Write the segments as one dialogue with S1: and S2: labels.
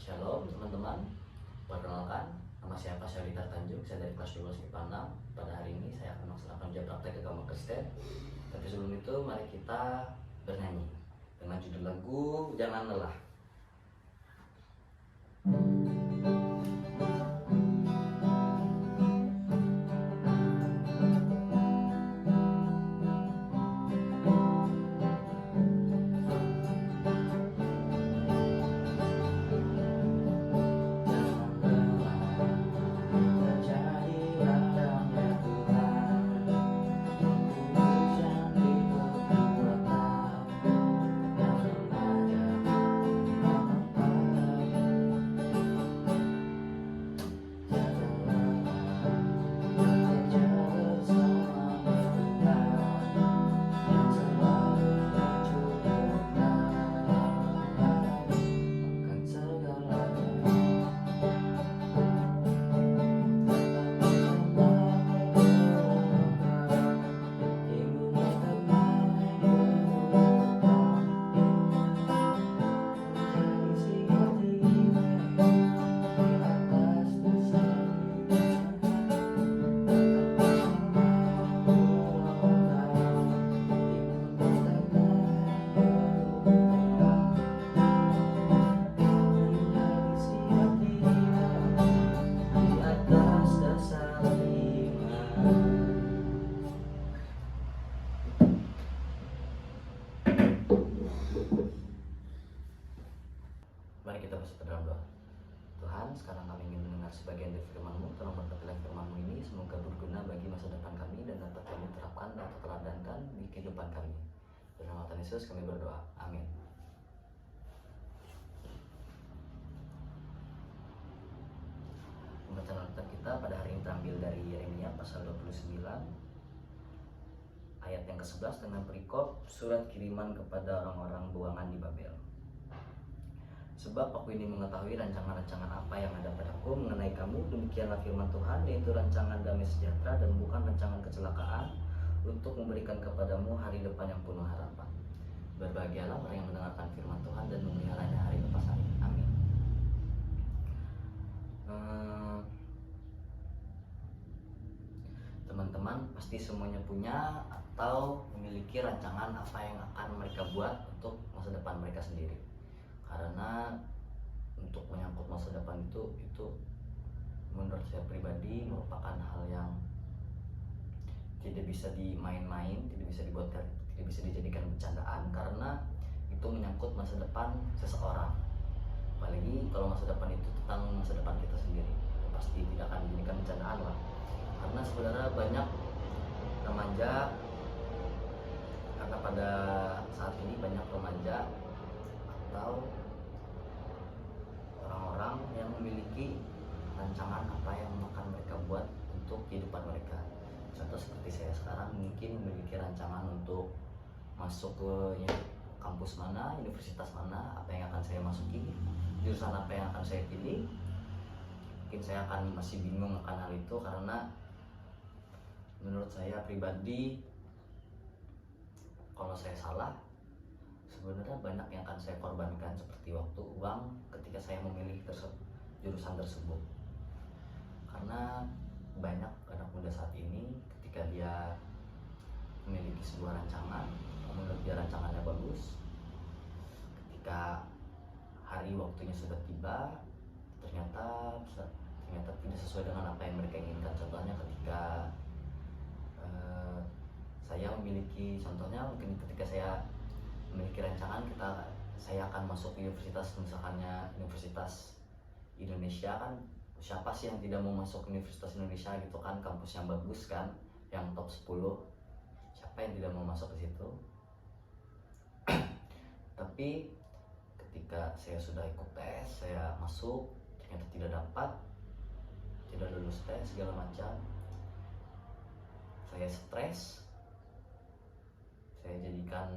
S1: Shalom teman-teman, perkenalkan nama saya Pasha Rita Tanjung, saya dari kelas 12 IPA 6. Pada hari ini saya akan melaksanakan ujian praktek agama Kristen. Tapi sebelum itu mari kita bernyanyi dengan judul lagu Jangan Lelah. Mari kita bersatu dalam doa. Tuhan, sekarang kami ingin mendengar sebagian dari firman-Mu. Tolong berkatilah firman-Mu ini semoga berguna bagi masa depan kami dan dapat kami terapkan dan teladankan di kehidupan kami. Dalam nama Tuhan Yesus kami berdoa. Amin. Pembacaan Alkitab kita pada hari ini terambil dari Yeremia pasal 29 ayat yang ke-11 dengan perikop surat kiriman kepada orang-orang buangan di Babel. Sebab aku ini mengetahui rancangan-rancangan apa yang ada padaku mengenai kamu, demikianlah firman Tuhan, yaitu rancangan damai sejahtera dan bukan rancangan kecelakaan, untuk memberikan kepadamu hari depan yang penuh harapan. Berbahagialah orang yang mendengarkan firman Tuhan dan memeliharanya hari lepas hari. Amin. Teman-teman pasti semuanya punya atau memiliki rancangan apa yang akan mereka buat untuk masa depan mereka sendiri. Karena untuk menyangkut masa depan itu menurut saya pribadi merupakan hal yang tidak bisa dimain-main, tidak bisa dijadikan bercandaan, karena itu menyangkut masa depan seseorang. Apalagi kalau masa depan itu tentang masa depan kita sendiri, pasti tidak akan dijadikan bercandaan lah. Karena sebenarnya banyak remaja, karena pada saat ini banyak remaja atau orang-orang yang memiliki rancangan apa yang akan mereka buat untuk kehidupan mereka. Contoh seperti saya sekarang mungkin memiliki rancangan untuk masuk ke kampus mana, universitas mana, apa yang akan saya masuki, jurusan apa yang akan saya pilih. Mungkin saya akan masih bingung akan hal itu, karena menurut saya pribadi kalau saya salah, sebenarnya banyak yang akan saya korbankan, seperti waktu, uang, ketika saya memilih jurusan tersebut. Karena banyak anak muda saat ini ketika dia memiliki sebuah rancangan, menurut dia rancangannya bagus, ketika hari waktunya sudah tiba, ternyata tidak sesuai dengan apa yang mereka inginkan. Contohnya ketika saya memiliki, contohnya mungkin ketika saya memiliki rancangan saya akan masuk universitas, misalkannya Universitas Indonesia, kan siapa sih yang tidak mau masuk Universitas Indonesia gitu kan, kampus yang bagus kan, yang top 10, siapa yang tidak mau masuk ke situ. Tapi ketika saya sudah ikut tes, saya masuk, ternyata tidak lulus tes segala macam, saya stres, saya jadikan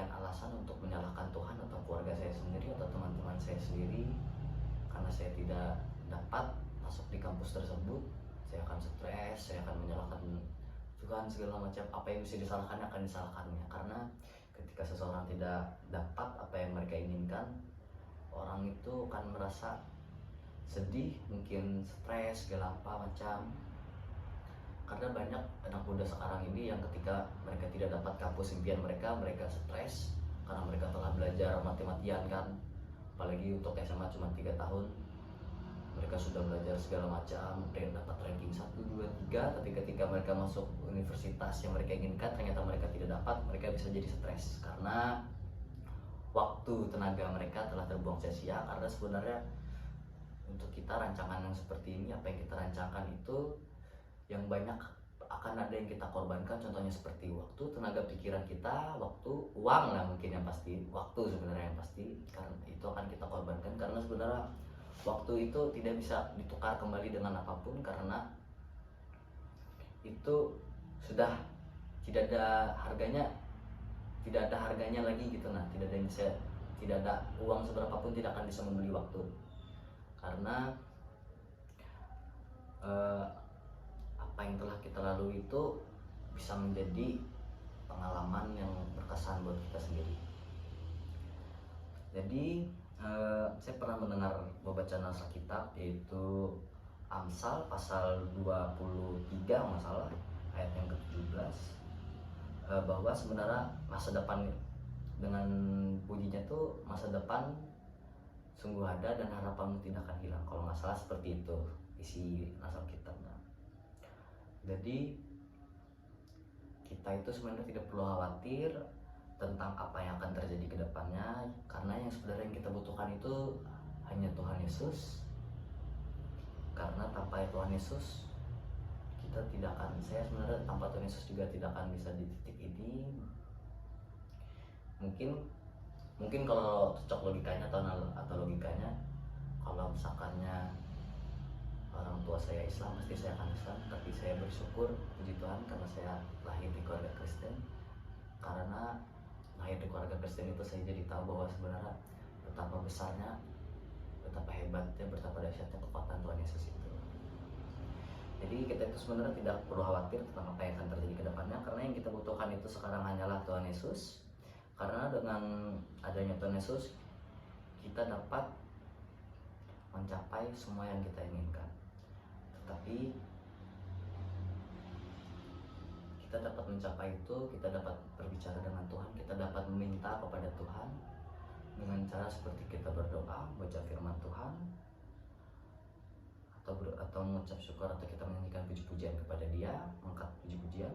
S1: alasan untuk menyalahkan Tuhan atau keluarga saya sendiri atau teman-teman saya sendiri. Karena saya tidak dapat masuk di kampus tersebut, saya akan stres, saya akan menyalahkan Tuhan segala macam. Apa yang bisa disalahkan akan disalahkannya, karena ketika ketika seseorang tidak dapat apa yang mereka inginkan, orang itu akan merasa sedih, mungkin stres, segala apa macam. Karena banyak anak muda sekarang ini yang ketika mereka tidak dapat kampus impian mereka, mereka stres karena mereka telah belajar mati-matian kan. Apalagi untuk SMA cuma 3 tahun, mereka sudah belajar segala macam, mereka dapat ranking 1, 2, 3, tapi ketika mereka masuk universitas yang mereka inginkan ternyata mereka tidak dapat, mereka bisa jadi stres karena waktu tenaga mereka telah terbuang sia-sia. Karena sebenarnya untuk kita rancangan yang seperti ini, apa yang kita rancangkan itu yang banyak akan ada yang kita korbankan, contohnya seperti waktu, tenaga pikiran kita, waktu, uang lah mungkin yang pasti, waktu sebenarnya yang pasti, karena itu akan kita korbankan karena sebenarnya waktu itu tidak bisa ditukar kembali dengan apapun karena itu sudah tidak ada harganya, lagi gitu. Nah, tidak ada uang seberapapun tidak akan bisa membeli waktu karena apa yang telah kita lalui itu bisa menjadi pengalaman yang berkesan buat kita sendiri. Jadi saya pernah mendengar membaca naskah kitab yaitu Amsal pasal 23 masalah ayat yang ke-17, bahwa sebenarnya masa depan dengan bunyinya tuh masa depan sungguh ada dan harapanmu tidak akan hilang, kalau nggak salah seperti itu isi naskah kitabnya. Jadi kita itu sebenarnya tidak perlu khawatir tentang apa yang akan terjadi ke depannya, karena yang sebenarnya yang kita butuhkan itu hanya Tuhan Yesus. Karena tanpa Tuhan Yesus kita tidak akan, saya sebenarnya tanpa Tuhan Yesus juga tidak akan bisa di titik ini. Mungkin kalau cocok logikanya atau logikanya, kalau misalkannya orang tua saya Islam pasti saya akan Islam, tapi saya bersyukur puji Tuhan karena saya lahir di keluarga Kristen. Karena lahir di keluarga Kristen itu saya jadi tahu bahwa sebenarnya betapa besarnya, betapa hebatnya, betapa dahsyatnya kekuatan Tuhan Yesus itu. Jadi kita itu sebenarnya tidak perlu khawatir tentang apa yang akan terjadi ke depannya, karena yang kita butuhkan itu sekarang hanyalah Tuhan Yesus. Karena dengan adanya Tuhan Yesus kita dapat mencapai semua yang kita inginkan. Tetapi kita dapat mencapai itu, kita dapat berbicara dengan Tuhan, kita dapat meminta kepada Tuhan dengan cara seperti kita berdoa, baca firman Tuhan, atau mengucap syukur, atau kita menyanyikan puji-pujian kepada Dia, mengangkat puji-pujian.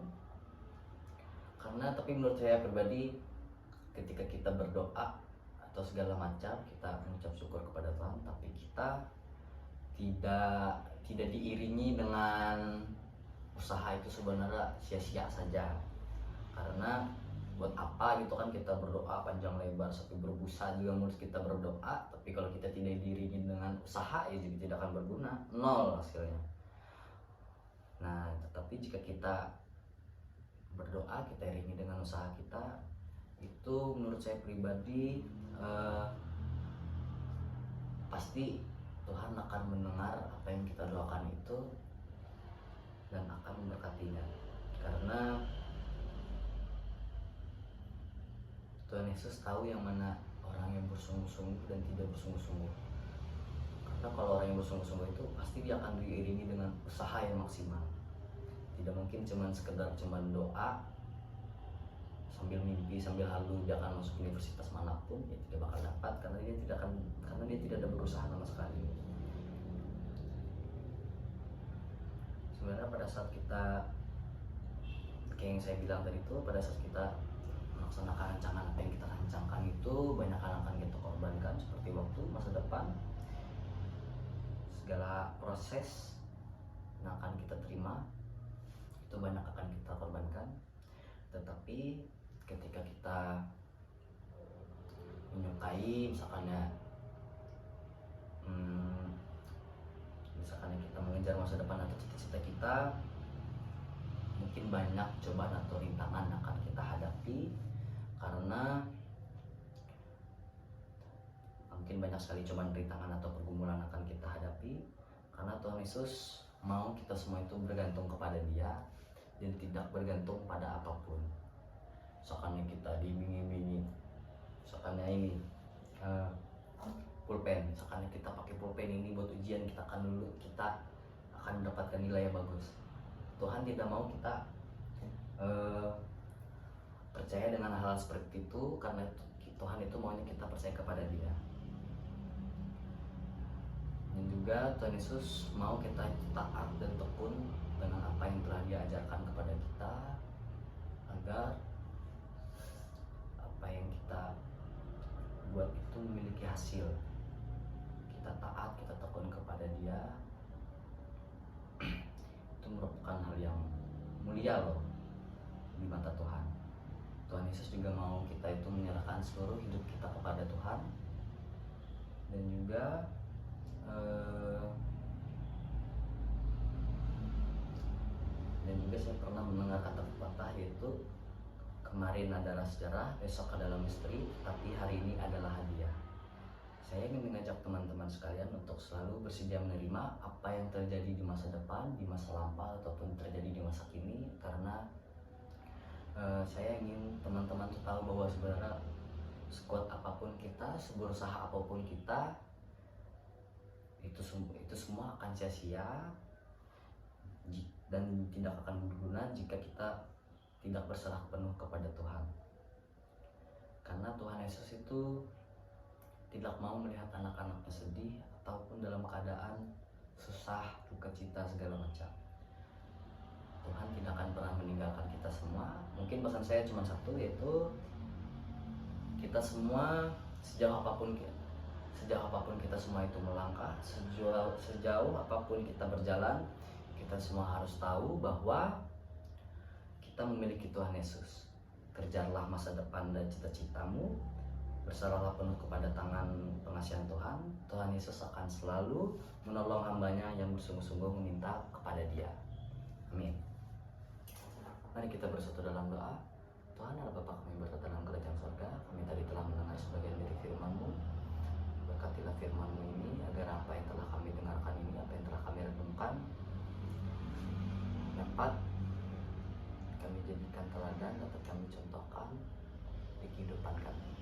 S1: Tapi menurut saya pribadi, ketika kita berdoa atau segala macam kita mengucap syukur kepada Tuhan, tapi kita tidak diiringi dengan usaha, itu sebenarnya sia-sia saja. Karena buat apa gitu kan kita berdoa panjang lebar sampai berbusa juga menurut kita berdoa, tapi kalau kita tidak diiringi dengan usaha ya jadi tidak akan berguna, nol hasilnya. Nah, tetapi jika kita berdoa kita iringi dengan usaha kita, itu menurut saya pribadi pasti Tuhan akan mendengar apa yang kita doakan itu dan akan memberkatinya. Karena Tuhan Yesus tahu yang mana orang yang bersungguh-sungguh dan tidak bersungguh-sungguh. Karena kalau orang yang bersungguh-sungguh itu pasti dia akan diiringi dengan usaha yang maksimal. Tidak mungkin sekedar doa sambil mimpi, sambil halu dia akan masuk universitas manapun, ya tidak bakal dapat karena dia tidak ada berusaha sama sekali. Sebenarnya pada saat kita, kayak yang saya bilang tadi itu, pada saat kita melaksanakan rancangan apa yang kita rancangkan itu, banyak hal akan kita korbankan seperti waktu, masa depan, segala proses yang akan kita terima itu banyak akan kita korbankan. Tetapi ketika kita menyukai misalkannya kita mengejar masa depan atau cita-cita kita, mungkin banyak cobaan atau rintangan akan kita hadapi, karena mungkin banyak sekali cobaan, rintangan atau pergumulan akan kita hadapi, karena Tuhan Yesus mau kita semua itu bergantung kepada Dia dan tidak bergantung pada apapun. Misalkannya kita diiming-imingi, misalkannya ini eh, pulpen, misalkannya kita pakai pulpen ini buat ujian, kita akan mendapatkan nilai yang bagus. Tuhan tidak mau kita percaya dengan hal seperti itu, karena Tuhan itu maunya kita percaya kepada Dia. Dan juga Tuhan Yesus mau kita taat dan tekun dengan apa yang telah Dia ajarkan kepada kita, agar apa yang kita buat itu memiliki hasil. Kita taat, kita tekun kepada Dia, itu merupakan hal yang mulia loh di mata Tuhan. Tuhan Yesus juga mau kita itu menyerahkan seluruh hidup kita kepada Tuhan. Dan juga saya pernah mendengar kata pepatah, yaitu kemarin adalah sejarah, besok adalah misteri, tapi hari ini adalah hadiah. Saya ingin mengajak teman-teman sekalian untuk selalu bersedia menerima apa yang terjadi di masa depan, di masa lampau, ataupun terjadi di masa kini, karena saya ingin teman-teman tahu bahwa sebenarnya sekuat apapun kita, seberusaha apapun kita, itu semua akan sia-sia dan tidak akan berguna jika kita tidak berserah penuh kepada Tuhan. Karena Tuhan Yesus itu tidak mau melihat anak-anaknya sedih ataupun dalam keadaan susah, duka cita, segala macam. Tuhan tidak akan pernah meninggalkan kita semua. Mungkin pesan saya cuma satu, yaitu kita semua sejauh apapun kita semua itu melangkah, sejauh apapun kita berjalan, kita semua harus tahu bahwa kita memiliki Tuhan Yesus. Kejarlah masa depan dan cita-citamu, berserahlah penuh kepada tangan pengasihan Tuhan. Tuhan Yesus akan selalu menolong hambanya yang bersungguh-sungguh meminta kepada Dia. Amin. Mari kita bersatu dalam doa. Tuhan Allah Bapa kami berkata dalam kerajaan surga, kami tadi telah mendengar sebagian dari firman-Mu. Berkatilah firman-Mu ini, agar apa yang telah kami dengarkan ini, apa yang telah kami renungkan, dapat kami jadikan teladan, dapat kami contohkan di kehidupan kami.